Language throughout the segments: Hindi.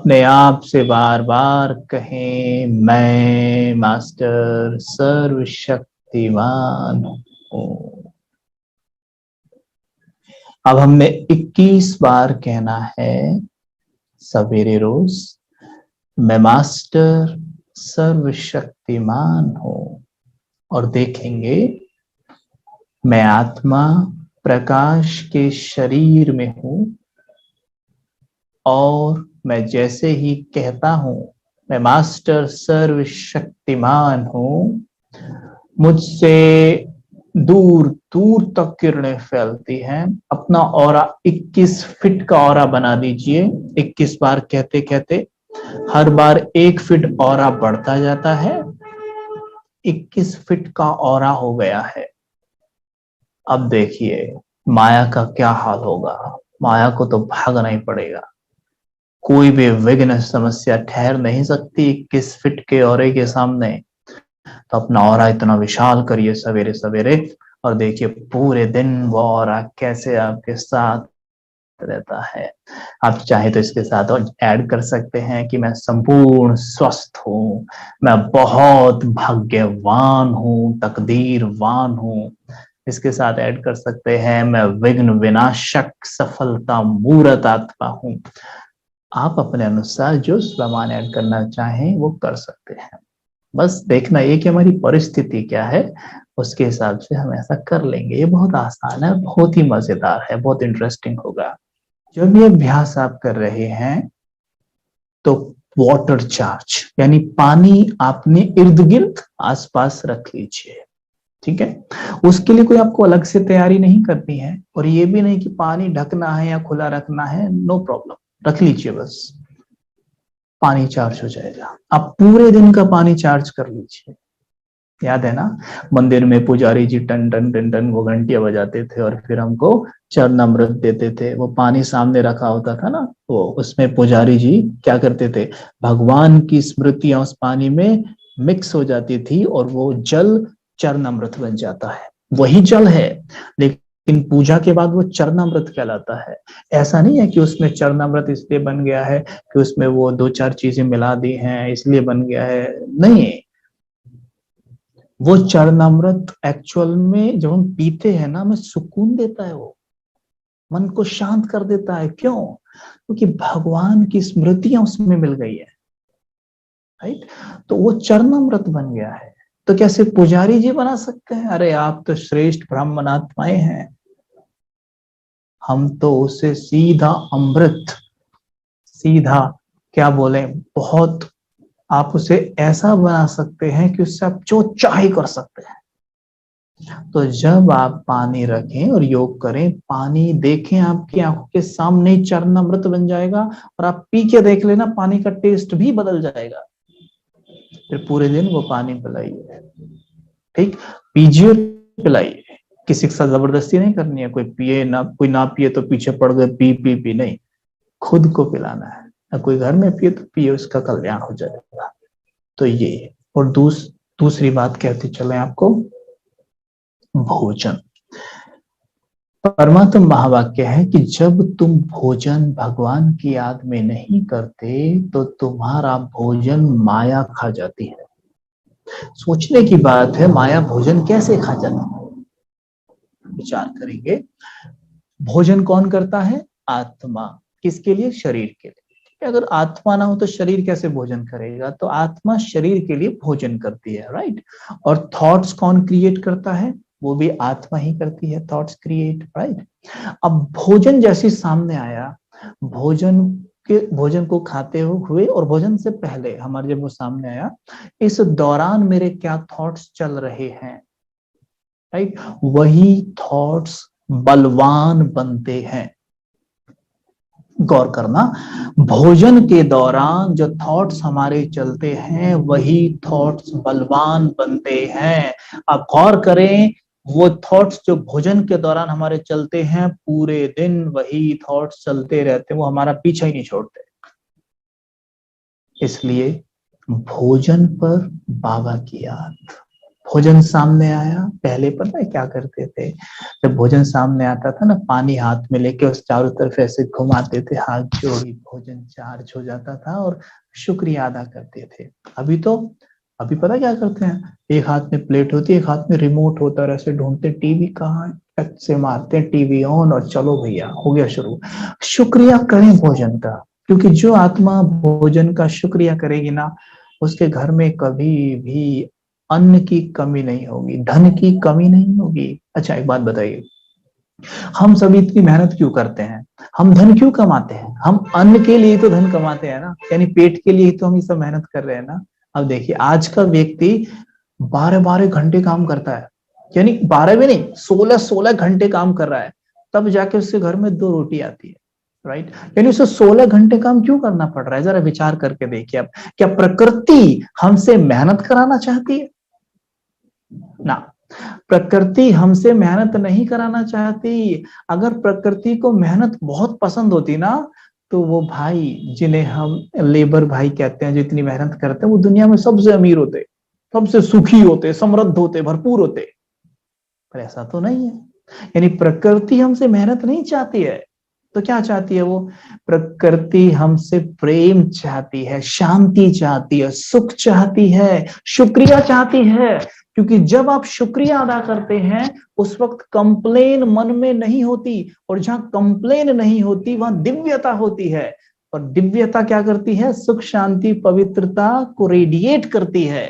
अपने आप से बार बार कहें, मैं मास्टर सर्वशक्तिमान हूँ। अब हमने 21 बार कहना है सवेरे रोज, मैं मास्टर सर्वशक्तिमान हूँ। और देखेंगे मैं आत्मा प्रकाश के शरीर में हूँ, और मैं जैसे ही कहता हूं मैं मास्टर सर्वशक्तिमान हूं, मुझसे दूर दूर तक किरणें फैलती हैं। अपना ऑरा 21 फीट का ऑरा बना दीजिए। 21 बार कहते कहते हर बार 1 फीट ऑरा बढ़ता जाता है। 21 फीट का ऑरा हो गया है। अब देखिए माया का क्या हाल होगा। माया को तो भागना ही पड़ेगा। कोई भी विघ्न समस्या ठहर नहीं सकती 21 फीट के ऑरे के सामने। तो अपना ऑरा इतना विशाल करिए सवेरे सवेरे, और देखिए पूरे दिन वो ऑरा कैसे आपके साथ रहता है। आप चाहे तो इसके साथ और ऐड कर सकते हैं कि मैं संपूर्ण स्वस्थ हूँ, मैं बहुत भाग्यवान हूँ, तकदीरवान हूँ। इसके साथ ऐड कर सकते हैं मैं विघ्न विनाशक सफलता मूर्त आत्मा हूँ। आप अपने अनुसार जो सामान ऐड करना चाहें वो कर सकते हैं। बस देखना ये कि हमारी परिस्थिति क्या है, उसके हिसाब से हम ऐसा कर लेंगे। ये बहुत आसान है, बहुत ही मजेदार है, बहुत इंटरेस्टिंग होगा। जब ये अभ्यास आप कर रहे हैं तो वाटर चार्ज यानी पानी आपने इर्द गिर्द आसपास रख लीजिए। ठीक है, उसके लिए कोई आपको अलग से तैयारी नहीं करनी है, और ये भी नहीं कि पानी ढकना है या खुला रखना है। नो प्रॉब्लम, रख लीजिए, बस पानी चार्ज हो जाएगा। आप पूरे दिन का पानी चार्ज कर लीजिए। याद है ना, मंदिर में पुजारी जी टन टन टन टन वो घंटियां बजाते थे और फिर हमको चरणामृत देते थे। वो पानी सामने रखा होता था ना, वो उसमें पुजारी जी क्या करते थे, भगवान की स्मृतियां उस पानी में मिक्स हो जाती थी और वो जल चरणामृत बन जाता है। वही जल है, लेकिन पूजा के बाद वो चरणामृत कहलाता है। ऐसा नहीं है कि उसमें चरणामृत इसलिए बन गया है कि उसमें वो 2-4 चीजें मिला दी हैं इसलिए बन गया है, नहीं। वो चरणामृत एक्चुअल में जब हम पीते हैं ना, हमें सुकून देता है, वो मन को शांत कर देता है। क्यों? क्योंकि भगवान की स्मृतियां उसमें मिल गई है। राइट, तो वो चरणामृत बन गया है। तो कैसे पुजारी जी बना सकते हैं? अरे आप तो श्रेष्ठ ब्राह्मणात्माएं हैं, हम तो उसे सीधा अमृत, सीधा क्या बोले, बहुत, आप उसे ऐसा बना सकते हैं कि उससे आप जो चाहे कर सकते हैं। तो जब आप पानी रखें और योग करें, पानी देखें आपकी आंखों के सामने ही चरणामृत बन जाएगा, और आप पी के देख लेना पानी का टेस्ट भी बदल जाएगा। फिर पूरे दिन वो पानी पिलाइए। ठीक, पीजिए, पिलाइए। किसी के साथ जबरदस्ती नहीं करनी है, कोई पिए ना, कोई ना पिए तो पीछे पड़ गए पी पी पी, नहीं, खुद को पिलाना है। ना कोई घर में पिए तो पिए, उसका कल्याण हो जाएगा। तो ये, और दूसरी बात कहते चले आपको, भोजन। परमात्मा महावाक्य है कि जब तुम भोजन भगवान की याद में नहीं करते तो तुम्हारा भोजन माया खा जाती है। सोचने की बात है, माया भोजन कैसे खा जाती है? विचार करेंगे। भोजन कौन करता है? आत्मा। किसके लिए? शरीर के लिए। अगर आत्मा ना हो तो शरीर कैसे भोजन करेगा? तो आत्मा शरीर के लिए भोजन करती है, राइट। और थॉट्स कौन क्रिएट करता है? वो भी आत्मा ही करती है, थॉट्स क्रिएट, राइट। अब भोजन जैसे सामने आया, भोजन को खाते हुए और भोजन से पहले हमारे जब वो सामने आया, इस दौरान मेरे क्या थॉट्स चल रहे हैं, राइट, वही थॉट्स बलवान बनते हैं। गौर करना, भोजन के दौरान जो थॉट्स हमारे चलते हैं वही थॉट्स बलवान बनते हैं। आप गौर करें, वो थॉट्स जो भोजन के दौरान हमारे चलते हैं, पूरे दिन वही थॉट्स चलते रहते हैं, वो हमारा पीछा ही नहीं छोड़ते। इसलिए भोजन पर बाबा की याद, भोजन सामने आया, पहले पता है क्या करते थे? जब भोजन सामने आता था ना, पानी हाथ में लेके उस चारों तरफ ऐसे घुमाते थे, हाथ जोड़ी, भोजन चार्ज हो जाता था और शुक्रिया अदा करते थे। अभी पता क्या करते हैं? एक हाथ में प्लेट होती है, एक हाथ में रिमोट होता है, ऐसे ढूंढते टीवी कहाँ है, टच से मारते हैं टीवी ऑन और चलो भैया हो गया शुरू। शुक्रिया करें भोजन का, क्योंकि जो आत्मा भोजन का शुक्रिया करेगी ना, उसके घर में कभी भी अन्न की कमी नहीं होगी, धन की कमी नहीं होगी। अच्छा एक बात बताइए, हम सभी इतनी मेहनत क्यों करते हैं? हम धन क्यों कमाते हैं? हम अन्न के लिए तो धन कमाते हैं ना, यानी पेट के लिए तो हम ये सब मेहनत कर रहे हैं ना। अब देखिए आज का व्यक्ति 12-12 घंटे काम करता है, यानी 12 भी नहीं, 16-16 घंटे काम कर रहा है, तब जाके उसके घर में 2 रोटी आती है, राइट? यानी उसे 16 घंटे काम क्यों करना पड़ रहा है? जरा विचार करके देखिए आप, क्या प्रकृति हमसे मेहनत कराना चाहती है? ना, प्रकृति हमसे मेहनत नहीं कराना चाहती। अगर प्रकृति को मेहनत बहुत पसंद होती ना, तो वो भाई जिन्हें हम लेबर भाई कहते हैं, जो इतनी मेहनत करते हैं, वो दुनिया में सबसे अमीर होते, सबसे सुखी होते, समृद्ध होते, भरपूर होते। पर ऐसा तो नहीं है। यानी प्रकृति हमसे मेहनत नहीं चाहती है, तो क्या चाहती है वो? प्रकृति हमसे प्रेम चाहती है, शांति चाहती है, सुख चाहती है, शुक्रिया चाहती है। क्योंकि जब आप शुक्रिया अदा करते हैं, उस वक्त कंप्लेन मन में नहीं होती, और जहां कंप्लेन नहीं होती वहां दिव्यता होती है। और दिव्यता क्या करती है? सुख, शांति, पवित्रता को रेडिएट करती है।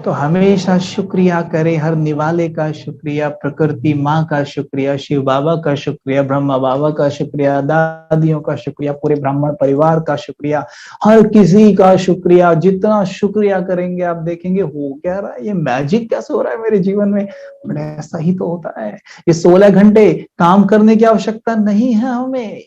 तो हमेशा शुक्रिया करें, हर निवाले का शुक्रिया, प्रकृति माँ का शुक्रिया, शिव बाबा का शुक्रिया, ब्रह्मा बाबा का शुक्रिया, दादियों का शुक्रिया, पूरे ब्राह्मण परिवार का शुक्रिया, हर किसी का शुक्रिया। जितना शुक्रिया करेंगे आप देखेंगे हो क्या रहा है, ये मैजिक कैसे हो रहा है मेरे जीवन में। बट ऐसा ही तो होता है। ये 16 घंटे काम करने की आवश्यकता नहीं है हमें।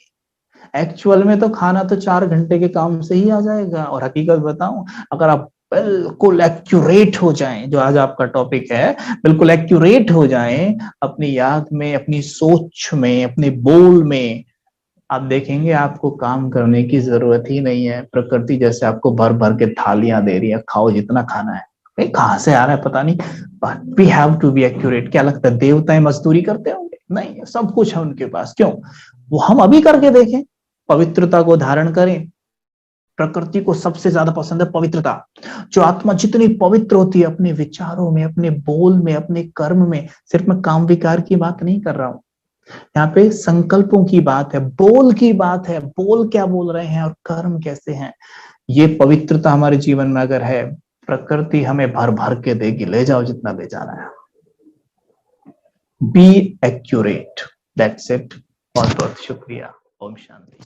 एक्चुअल में तो खाना तो 4 घंटे के काम से ही आ जाएगा। और हकीकत बताऊं, अगर आप बिल्कुल एक्यूरेट हो जाएं, जो आज आपका टॉपिक है, बिल्कुल एक्यूरेट हो जाएं अपनी याद में, अपनी सोच में, अपने बोल में, आप देखेंगे आपको काम करने की जरूरत ही नहीं है। प्रकृति जैसे आपको भर भर के थालियां दे रही है, खाओ जितना खाना है। भाई कहाँ से आ रहा है पता नहीं, but we have to be accurate. क्या लगता है देवताएं मजदूरी करते होंगे? नहीं, सब कुछ है उनके पास। क्यों? वो हम अभी करके देखें, पवित्रता को धारण करें। प्रकृति को सबसे ज्यादा पसंद है पवित्रता। जो आत्मा जितनी पवित्र होती है अपने विचारों में, अपने बोल में, अपने कर्म में, सिर्फ मैं काम विकार की बात नहीं कर रहा हूं, यहाँ पे संकल्पों की बात है, बोल की बात है, बोल क्या बोल रहे हैं और कर्म कैसे हैं। ये पवित्रता हमारे जीवन में अगर है, प्रकृति हमें भर भर के देगी, ले जाओ जितना ले जाना है। Be accurate, that's it. बहुत बहुत शुक्रिया। ओम शांति।